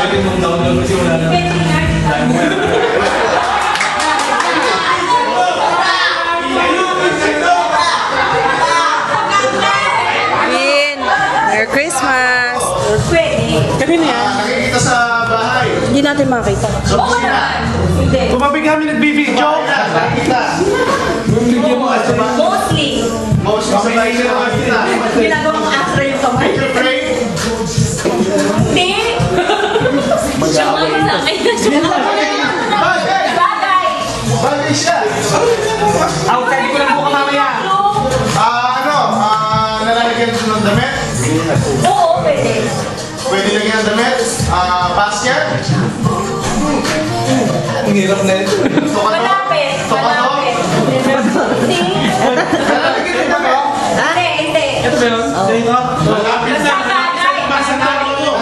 Pwede mong download kasi wala na. Merry Christmas! Kanina yan? Nakikita sa bahay. Hindi natin makita. Sa kusina. Kumabig kami nagbibidyo. Nakikita. Bigyan mo kasi. Mostly. Mostly sa bahay na nakikita. Ginagawang astra yung kamay. Picture frame. Hindi. Mag-aaway na. Bagay! Bagay. Bagay siya. Outside ko lang buka mamaya. Nalalagyan ito ng damit. Oo, pwede. Pwede lagyan ng damit. Basket. Ang hirap na ito. Malapit. Malapit. Hindi. Nalalagyan ng damit. Hindi. Ito ba yun? Dito? Malapit na. Isang araw to.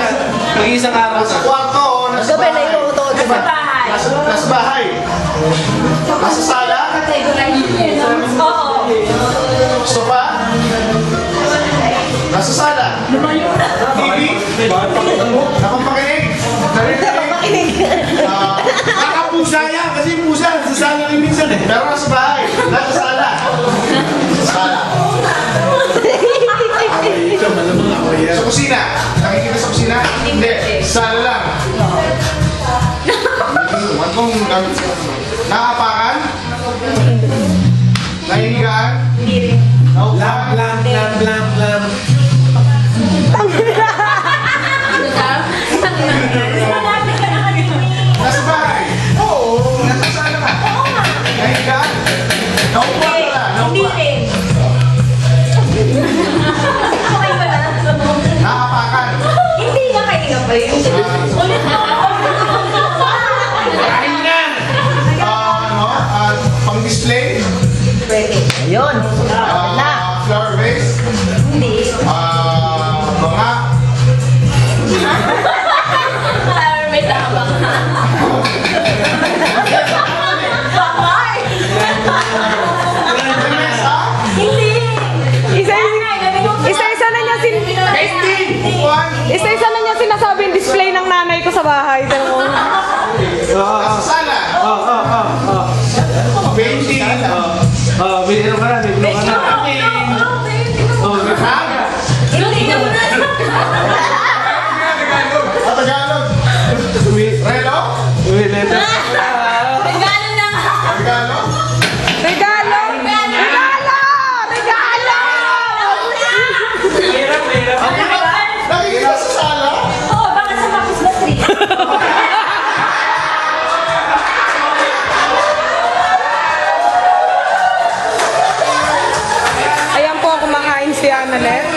Mag-iisang araw Nasa na. kwarto. Nasa bahay. Sa bahay. Nasa bahay. Nasa sala. Oo. Sofa. Nasa sala. TV. Napapakinig. Narinig. Nakapusa yan kasi pusa. Sa sala rin minsan eh. Pero nasa bahay. Nasa sala. Sala. Ito, malamang ako yan. Sa kusina. Nakikita sa kusina? Hindi. Sala lang. Huwag kong gamit sa nakapakan? Nahihigaan? Hindi rin. Naupakan? Lam. Malapit ka na kanina. Nasa bahay? Oo. Nasa sala ka? Oo nga. Nahihigaan? Naupa ka na? Hindi Naupa? rin. Okay ba na? Nakapakan? Hindi na kayo pa yun. Ulit na. Kain na! Pang-display? Pwede. Ayun. Flower vase? Hindi. Banga? May tabang. Bakay. Mesa? Hindi. Isa-isa na niya isa-isa na niya sinasabing display ng nanay ko sa bahay. Nasa sala? Painting? Bigyan ka na. Bigyan ka na. Hindi na muna. Tagalog? Relo? Regalo lang. Regalo? Regalo! Nakikita sa sala? Oo, baka sa Marcos Battery. Ayan po, kumakain si Annalette.